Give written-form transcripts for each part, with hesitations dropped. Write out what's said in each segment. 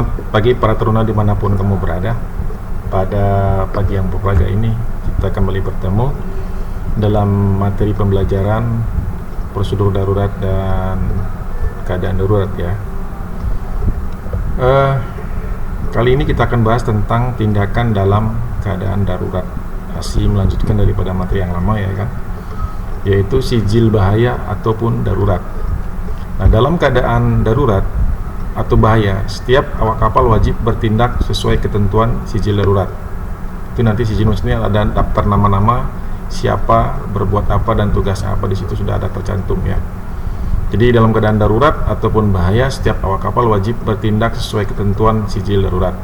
Selamat pagi para teruna dimanapun kamu berada. Pada pagi yang berbahagia ini kita kembali bertemu dalam materi pembelajaran prosedur darurat dan keadaan darurat ya. Kali ini kita akan bahas tentang tindakan dalam keadaan darurat. Masih melanjutkan daripada materi yang lama ya kan, yaitu sijil bahaya ataupun darurat. Nah, dalam keadaan darurat atau bahaya, setiap awak kapal wajib bertindak sesuai ketentuan sijil darurat. Itu nanti sijil maksudnya ada daftar nama-nama, siapa, berbuat apa, dan tugas apa, di situ sudah ada tercantum ya. Jadi dalam keadaan darurat ataupun bahaya, setiap awak kapal wajib bertindak sesuai ketentuan sijil darurat.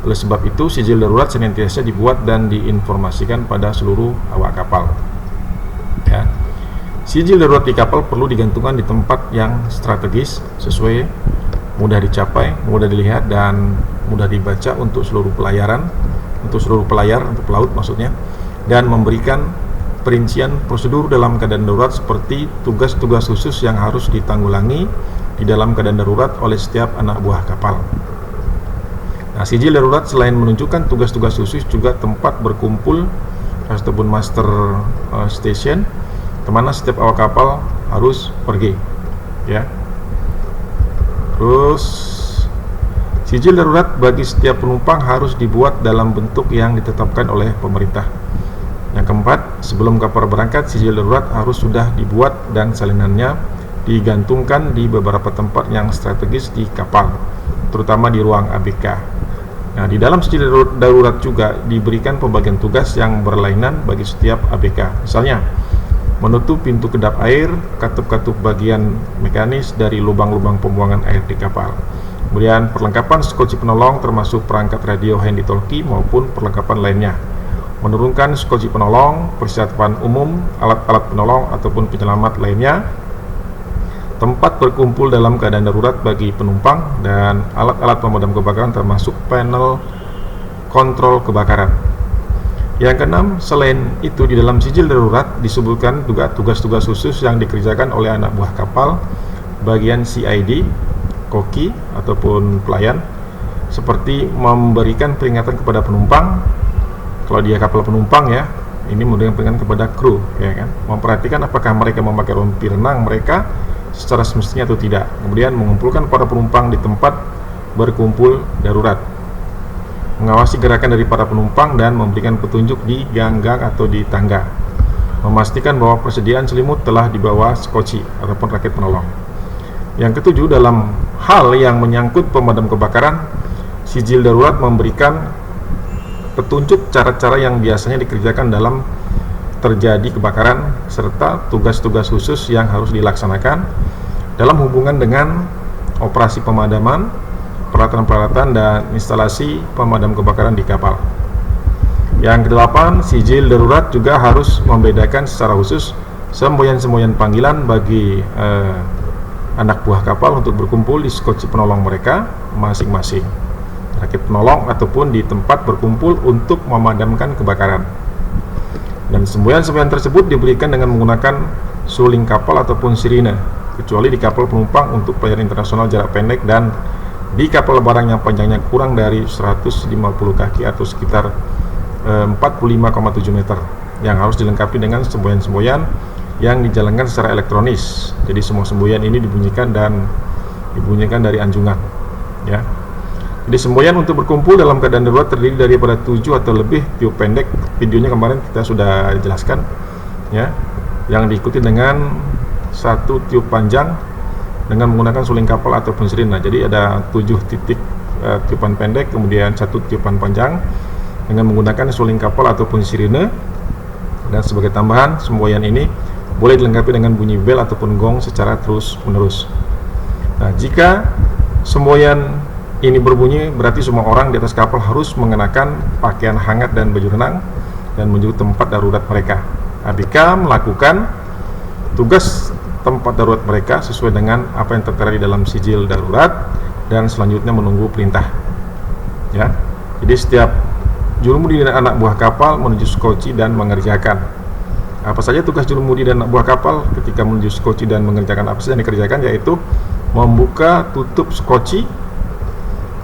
Oleh sebab itu, sijil darurat senantiasa dibuat dan diinformasikan pada seluruh awak kapal ya. Sijil darurat di kapal perlu digantungkan di tempat yang strategis, sesuai, mudah dicapai, mudah dilihat, dan mudah dibaca untuk seluruh pelayaran, untuk pelaut maksudnya, dan memberikan perincian prosedur dalam keadaan darurat seperti tugas-tugas khusus yang harus ditanggulangi di dalam keadaan darurat oleh setiap anak buah kapal. Nah, sijil darurat selain menunjukkan tugas-tugas khusus juga tempat berkumpul ataupun master station, kemana setiap awak kapal harus pergi ya. Terus sijil darurat bagi setiap penumpang harus dibuat dalam bentuk yang ditetapkan oleh pemerintah. Yang keempat, sebelum kapal berangkat, sijil darurat harus sudah dibuat dan salinannya digantungkan di beberapa tempat yang strategis di kapal, terutama di ruang ABK. Nah, di dalam sijil darurat juga diberikan pembagian tugas yang berlainan bagi setiap ABK. Misalnya, menutup pintu kedap air, katup-katup bagian mekanis dari lubang-lubang pembuangan air di kapal. Kemudian perlengkapan skoci penolong termasuk perangkat radio handy talkie maupun perlengkapan lainnya. Menurunkan skoci penolong, persiapan umum, alat-alat penolong ataupun penyelamat lainnya. Tempat berkumpul dalam keadaan darurat bagi penumpang dan alat-alat pemadam kebakaran termasuk panel kontrol kebakaran. Yang keenam, selain itu di dalam sijil darurat disebutkan juga tugas-tugas khusus yang dikerjakan oleh anak buah kapal bagian CID, koki ataupun pelayan, seperti memberikan peringatan kepada penumpang. Kalau dia kapal penumpang ya, ini memberikan peringatan kepada kru ya kan, memperhatikan apakah mereka memakai rompi renang mereka secara semestinya atau tidak. Kemudian mengumpulkan para penumpang di tempat berkumpul darurat, mengawasi gerakan dari para penumpang dan memberikan petunjuk di ganggang atau di tangga, memastikan bahwa persediaan selimut telah dibawa skoci ataupun rakit penolong. Yang ketujuh, dalam hal yang menyangkut pemadam kebakaran, sijil darurat memberikan petunjuk cara-cara yang biasanya dikerjakan dalam terjadi kebakaran serta tugas-tugas khusus yang harus dilaksanakan dalam hubungan dengan operasi pemadaman, peralatan-peralatan dan instalasi pemadam kebakaran di kapal. Yang kedelapan, sijil darurat juga harus membedakan secara khusus semboyan-semboyan panggilan bagi anak buah kapal untuk berkumpul di skoci penolong mereka masing-masing, rakit penolong ataupun di tempat berkumpul untuk memadamkan kebakaran. Dan semboyan-semboyan tersebut diberikan dengan menggunakan suling kapal ataupun sirine, kecuali di kapal penumpang untuk pelayaran internasional jarak pendek dan di kapal barang yang panjangnya kurang dari 150 kaki atau sekitar 45,7 meter, yang harus dilengkapi dengan semboyan-semboyan yang dijalankan secara elektronis. Jadi semua semboyan ini dibunyikan dari anjungan ya. Jadi semboyan untuk berkumpul dalam keadaan darurat terdiri daripada 7 atau lebih tiup pendek. Videonya kemarin kita sudah jelaskan ya, yang diikuti dengan satu tiup panjang dengan menggunakan suling kapal ataupun sirine. Jadi ada 7 titik tiupan pendek, kemudian 1 tiupan panjang dengan menggunakan suling kapal ataupun sirine. Dan sebagai tambahan, semboyan ini boleh dilengkapi dengan bunyi bel ataupun gong secara terus-menerus. Nah, jika semboyan ini berbunyi, berarti semua orang di atas kapal harus mengenakan pakaian hangat dan baju renang dan menuju tempat darurat mereka. ABK melakukan tugas tempat darurat mereka sesuai dengan apa yang tertera di dalam sijil darurat dan selanjutnya menunggu perintah ya. Jadi setiap jurumudi dan anak buah kapal menuju skoci dan mengerjakan apa saja tugas jurumudi dan anak buah kapal ketika menuju skoci dan mengerjakan apa saja yang dikerjakan, yaitu membuka tutup skoci,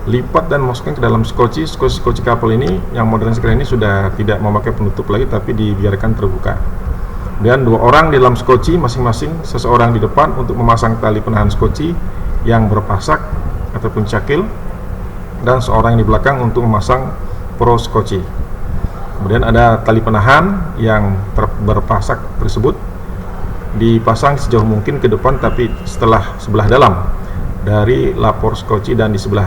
lipat dan masukkan ke dalam skoci. Skoci kapal ini yang modern sekarang ini sudah tidak memakai penutup lagi, tapi dibiarkan terbuka. Dan 2 orang di dalam skoci, masing-masing seseorang di depan untuk memasang tali penahan skoci yang berpasak ataupun cakil, dan seorang yang di belakang untuk memasang pro skoci. Kemudian ada tali penahan yang berpasak tersebut dipasang sejauh mungkin ke depan, tapi sebelah dalam dari lapor skoci, dan di sebelah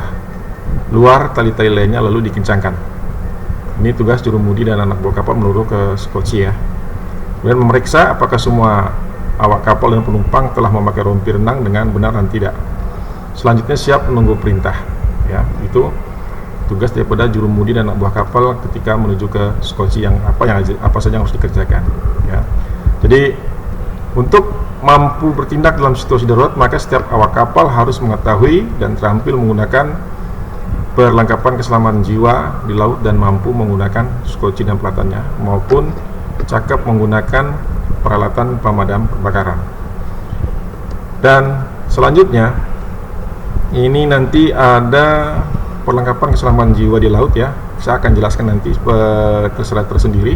luar tali-tali lainnya lalu dikencangkan. Ini tugas jurumudi dan anak buah kapal meluruh ke skoci ya. Kemudian memeriksa apakah semua awak kapal dan penumpang telah memakai rompi renang dengan benar dan tidak. Selanjutnya siap menunggu perintah ya. Itu tugas daripada jurumudi dan anak buah kapal ketika menuju ke skoci, yang apa saja yang harus dikerjakan ya. Jadi untuk mampu bertindak dalam situasi darurat, maka setiap awak kapal harus mengetahui dan terampil menggunakan perlengkapan keselamatan jiwa di laut dan mampu menggunakan skoci dan pelatannya, maupun cakap menggunakan peralatan pemadam kebakaran. Dan selanjutnya ini nanti ada perlengkapan keselamatan jiwa di laut ya. Saya akan jelaskan nanti tersendiri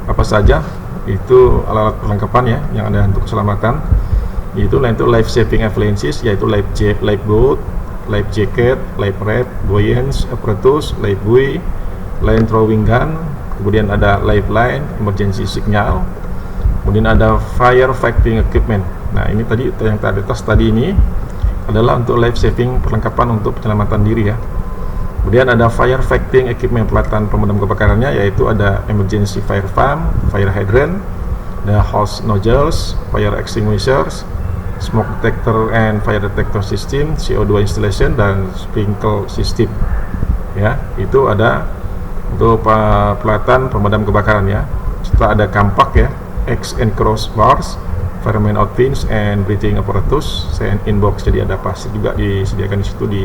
apa saja itu alat-alat perlengkapan ya yang ada untuk keselamatan. Itu life saving appliances, yaitu life boat, life jacket, life raft, buoyance apparatus, life buoy, line throwing gun, kemudian ada lifeline, emergency signal, kemudian ada fire fighting equipment. Nah ini tadi yang tadi ini adalah untuk life saving, perlengkapan untuk penyelamatan diri ya. Kemudian ada fire fighting equipment, peralatan pemadam kebakarannya, yaitu ada emergency fire pump, fire hydrant, ada hose nozzles, fire extinguishers, smoke detector and fire detector system, CO2 installation, dan sprinkle system ya. Itu ada untuk peralatan pemadam kebakaran ya. Setelah ada kampak ya, X and cross bars, fireman outfits and breathing apparatus, sand inbox, jadi ada pasir juga disediakan di situ di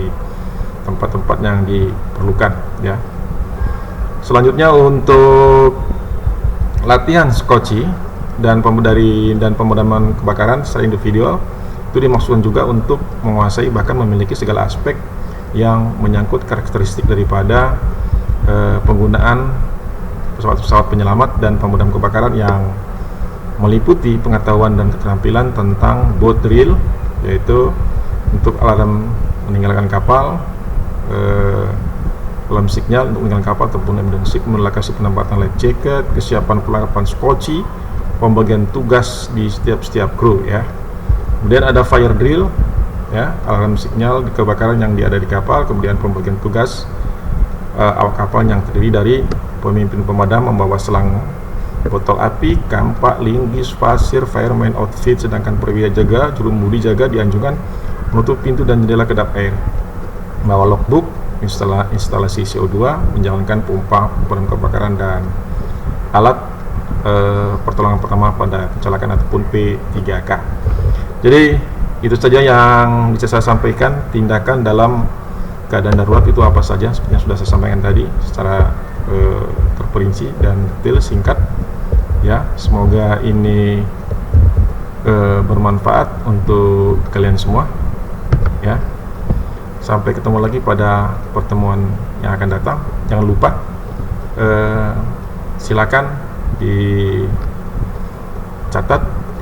tempat-tempat yang diperlukan ya. Selanjutnya untuk latihan skoci dan pemadaman kebakaran secara individual, itu dimaksudkan juga untuk menguasai bahkan memiliki segala aspek yang menyangkut karakteristik daripada penggunaan pesawat-pesawat penyelamat dan pemadam kebakaran, yang meliputi pengetahuan dan keterampilan tentang boat drill, yaitu untuk alarm meninggalkan kapal, alarm signal untuk meninggalkan kapal ataupun emergency, lokasi penempatan life jacket, kesiapan perlengkapan skoci, pembagian tugas di setiap kru ya. Kemudian ada fire drill ya, alarm signal di kebakaran yang ada di kapal. Kemudian pembagian tugas awak kapal yang terdiri dari pemimpin pemadam membawa selang botol api, kampak, linggis, pasir, fireman outfit, sedangkan perwira jaga, jurumudi jaga dianjurkan menutup pintu dan jendela kedap air, bawa logbook, instalasi CO2, menjalankan pompa pemadam kebakaran, dan alat pertolongan pertama pada kecelakaan ataupun P3K. Jadi itu saja yang bisa saya sampaikan. Tindakan dalam keadaan darurat itu apa saja, seperti yang sudah saya sampaikan tadi secara terperinci dan detail singkat ya. Semoga ini bermanfaat untuk kalian semua ya. Sampai ketemu lagi pada pertemuan yang akan datang. Jangan lupa silakan dicatat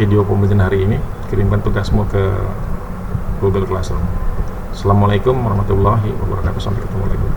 video pembelajaran hari ini, kirimkan tugasmu ke Google Classroom. Assalamualaikum warahmatullahi wabarakatuh. Sampai ketemu lagi.